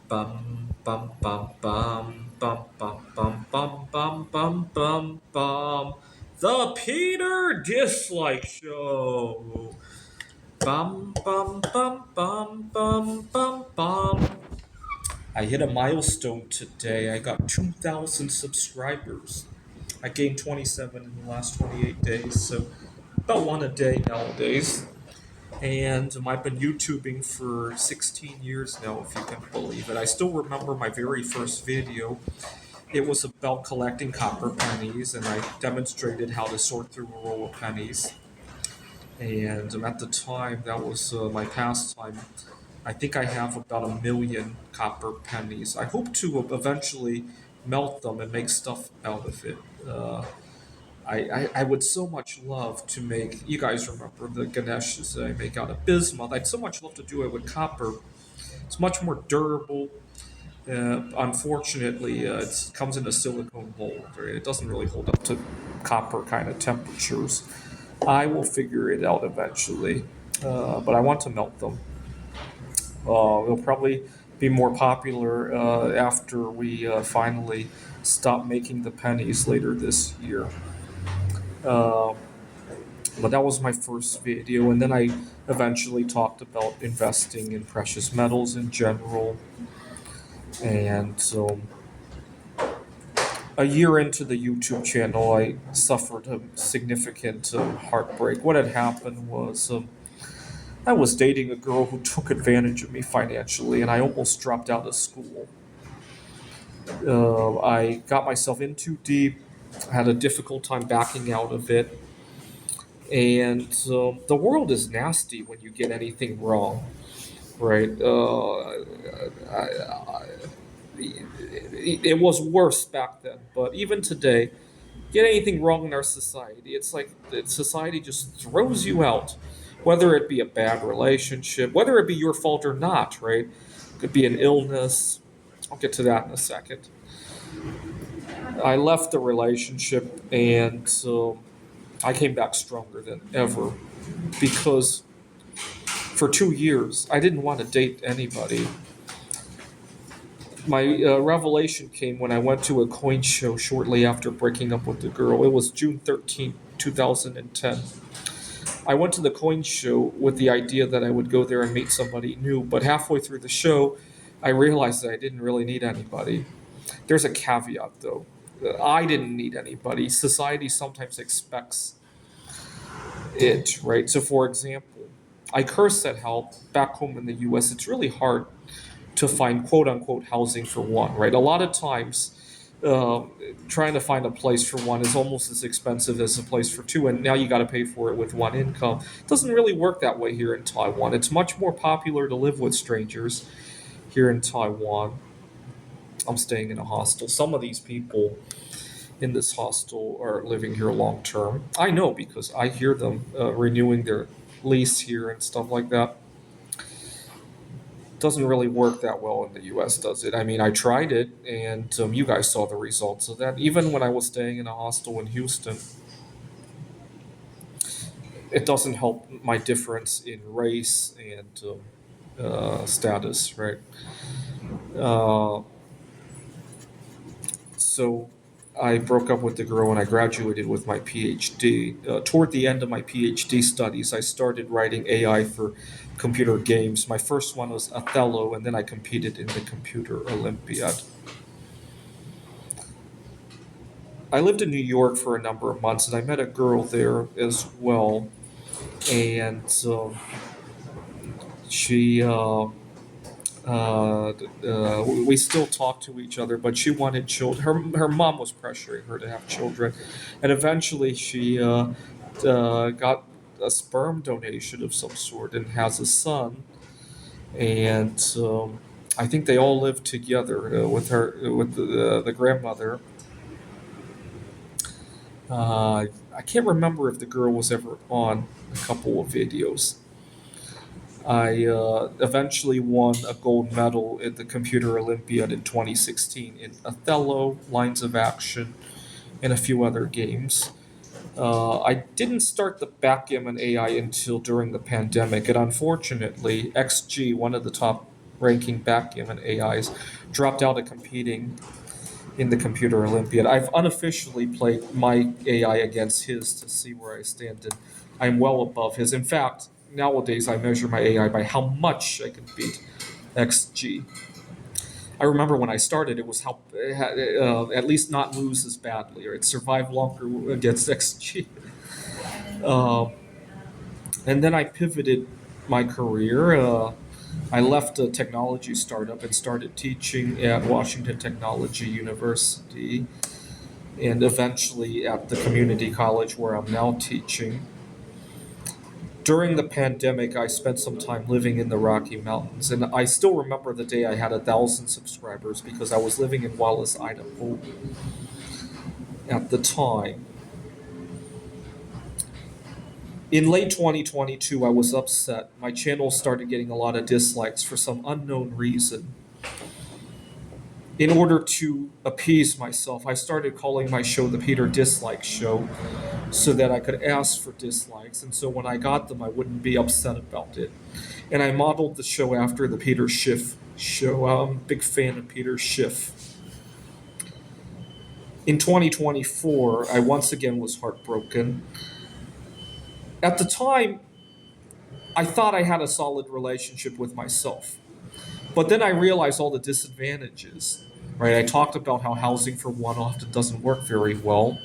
Bum bum bum bum bum bum bum bum bum bum bum bum. The Peter Dislike Show. Bum bum bum bum bum bum bum. I hit a milestone today. I got 2,000 subscribers. I gained 27 in the last 28 days, so about one a day nowadays. And I've been YouTubing for 16 years now, if you can believe it. I still remember my very first video. It was about collecting copper pennies, and I demonstrated how to sort through a roll of pennies. And at the time, that was my pastime. I think I have about 1 million copper pennies. I hope to eventually melt them and make stuff out of it. I would so much love to make. You guys remember the Ganeshas that I make out of bismuth? I'd so much love to do it with copper. It's much more durable. Unfortunately, it comes in a silicone mold. Right? It doesn't really hold up to copper kind of temperatures. I will figure it out eventually, but I want to melt them. It'll probably be more popular after we finally stop making the pennies later this year. Uh, but that was my first video, and then I eventually talked about investing in precious metals in general. And so, a year into the YouTube channel, I suffered a significant heartbreak. What had happened was I was dating a girl who took advantage of me financially, and I almost dropped out of school. I got myself in too deep, had a difficult time backing out of it, and the world is nasty when you get anything wrong, right? It was worse back then, but even today, get anything wrong in our society, it's like society just throws you out, whether it be a bad relationship, whether it be your fault or not, right? Could be an illness. I'll get to that in a second. I left the relationship and I came back stronger than ever because for 2 years I didn't want to date anybody. My revelation came when I went to a coin show shortly after breaking up with the girl. It was June 13th, 2010. I went to the coin show with the idea that I would go there and meet somebody new, but halfway through the show, I realized that I didn't really need anybody. There's a caveat though. I didn't need anybody. Society sometimes expects it, right? So, for example, I curse at how back home in the US, it's really hard to find quote unquote housing for one, right? A lot of times, uh, trying to find a place for one is almost as expensive as a place for two, and now you got to pay for it with one income. It doesn't really work that way here in Taiwan. It's much more popular to live with strangers here in Taiwan. I'm staying in a hostel. Some of these people in this hostel are living here long term. I know because I hear them renewing their lease here and stuff like that. Doesn't really work that well in the US, does it? I mean, I tried it, and you guys saw the results of that. Even when I was staying in a hostel in Houston, it doesn't help my difference in race and status, right? Uh, so I broke up with the girl and I graduated with my PhD. Toward the end of my PhD studies, I started writing AI for computer games. My first one was Othello, and then I competed in the Computer Olympiad. I lived in New York for a number of months, and I met a girl there as well. And she, we still talk to each other, but she wanted children. Her mom was pressuring her to have children, and eventually she got a sperm donation of some sort and has a son. And I think they all live together with the grandmother. I can't remember if the girl was ever on a couple of videos. I eventually won a gold medal at the Computer Olympiad in 2016 in Othello, Lines of Action, and a few other games. I didn't start the backgammon AI until during the pandemic, and unfortunately, XG, one of the top ranking backgammon AIs, dropped out of competing in the Computer Olympiad. I've unofficially played my AI against his to see where I stand, and I'm well above his. In fact, nowadays I measure my AI by how much I can beat XG. I remember when I started, it was how at least not lose as badly, or it survived longer against XG. Um, and then I pivoted my career. I left a technology startup and started teaching at Washington Technology University, and eventually at the community college where I'm now teaching. During the pandemic, I spent some time living in the Rocky Mountains, and I still remember the day I had 1,000 subscribers because I was living in Wallace, Idaho at the time. In late 2022, I was upset. My channel started getting a lot of dislikes for some unknown reason. In order to appease myself, I started calling my show the Peter Dislike Show so that I could ask for dislikes, and so when I got them, I wouldn't be upset about it. And I modeled the show after the Peter Schiff show. I'm a big fan of Peter Schiff. In 2024, I once again was heartbroken. At the time, I thought I had a solid relationship with myself. But then I realized all the disadvantages, right? I talked about how housing for one often doesn't work very well.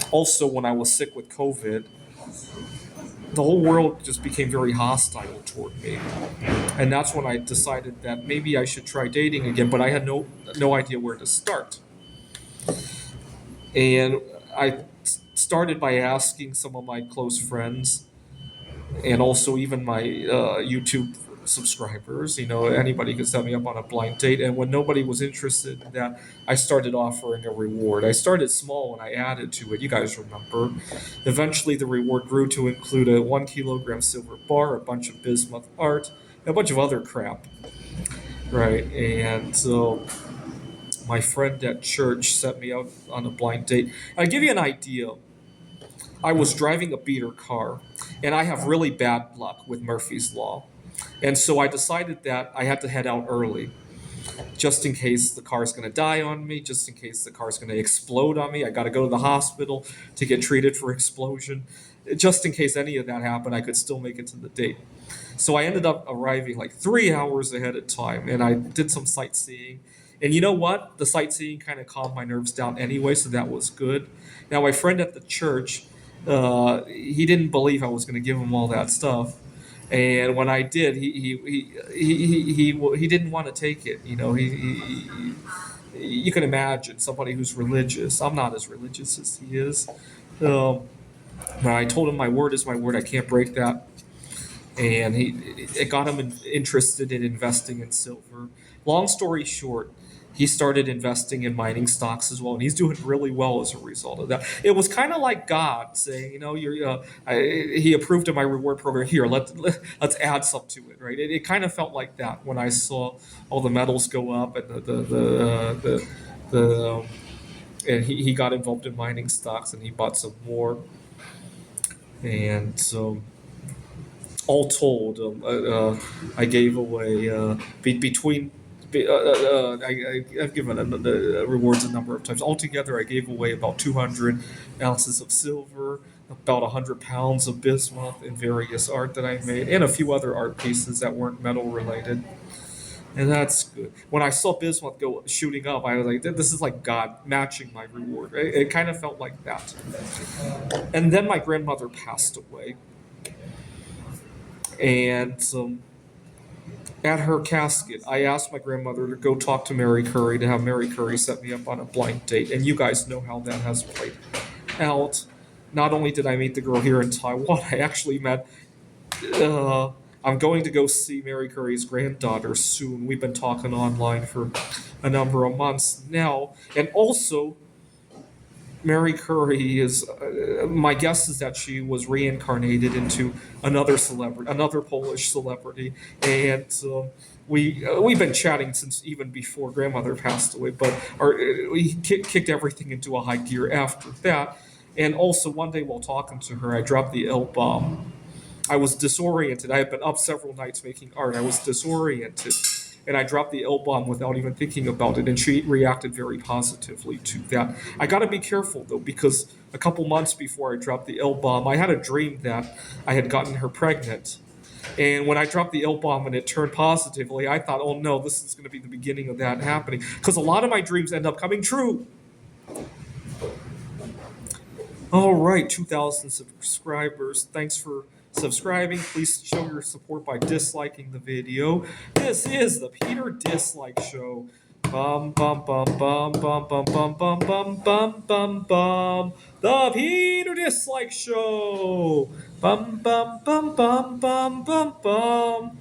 Also, when I was sick with COVID, the whole world just became very hostile toward me. And that's when I decided that maybe I should try dating again, but I had no idea where to start. And I started by asking some of my close friends and also even my YouTube subscribers. Anybody could set me up on a blind date. And when nobody was interested in that, I started offering a reward. I started small and I added to it. You guys remember. Eventually, the reward grew to include a 1 kilogram silver bar, a bunch of bismuth art, and a bunch of other crap. Right. And so my friend at church set me up on a blind date. I'll give you an idea. I was driving a beater car, and I have really bad luck with Murphy's Law. And so I decided that I had to head out early, just in case the car's going to die on me, just in case the car's going to explode on me. I got to go to the hospital to get treated for explosion. Just in case any of that happened, I could still make it to the date. So I ended up arriving like 3 hours ahead of time, and I did some sightseeing. And you know what? The sightseeing kind of calmed my nerves down anyway, so that was good. Now, my friend at the church, he didn't believe I was going to give him all that stuff, and when I did, he didn't want to take it. You can imagine somebody who's religious. I'm not as religious as he is. Um, but I told him my word is my word. I can't break that. And it got him interested in investing in silver. Long story short, he started investing in mining stocks as well, and he's doing really well as a result of that. It was kind of like God saying, he approved of my reward program. Here, let's add some to it, right? It kind of felt like that when I saw all the metals go up and and he got involved in mining stocks and he bought some more, and so all told, I gave away between. I've given rewards a number of times. Altogether, I gave away about 200 ounces of silver, about 100 pounds of bismuth, and various art that I made, and a few other art pieces that weren't metal related. And that's good. When I saw bismuth go shooting up, I was like, "This is like God matching my reward." Right? It kind of felt like that. And then my grandmother passed away, and at her casket, I asked my grandmother to go talk to Mary Curry, to have Mary Curry set me up on a blind date. And you guys know how that has played out. Not only did I meet the girl here in Taiwan, I actually met. I'm going to go see Mary Curry's granddaughter soon. We've been talking online for a number of months now. And also, Mary Curry is. My guess is that she was reincarnated into another celebrity, another Polish celebrity, and we've been chatting since even before grandmother passed away. But we kicked everything into a high gear after that, and also one day while talking to her, I dropped the L bomb, I was disoriented. I had been up several nights making art. I was disoriented. And I dropped the L bomb without even thinking about it. And she reacted very positively to that. I got to be careful, though, because a couple months before I dropped the L bomb, I had a dream that I had gotten her pregnant. And when I dropped the L bomb and it turned positively, I thought, oh no, this is going to be the beginning of that happening. Because a lot of my dreams end up coming true. All right, 2,000 subscribers. Thanks for subscribing. Please show your support by disliking the video. This is the Peter Dislike Show. Bum bum bum bum bum bum bum bum bum bum bum bum. The Peter Dislike Show. Bum bum bum bum bum bum bum.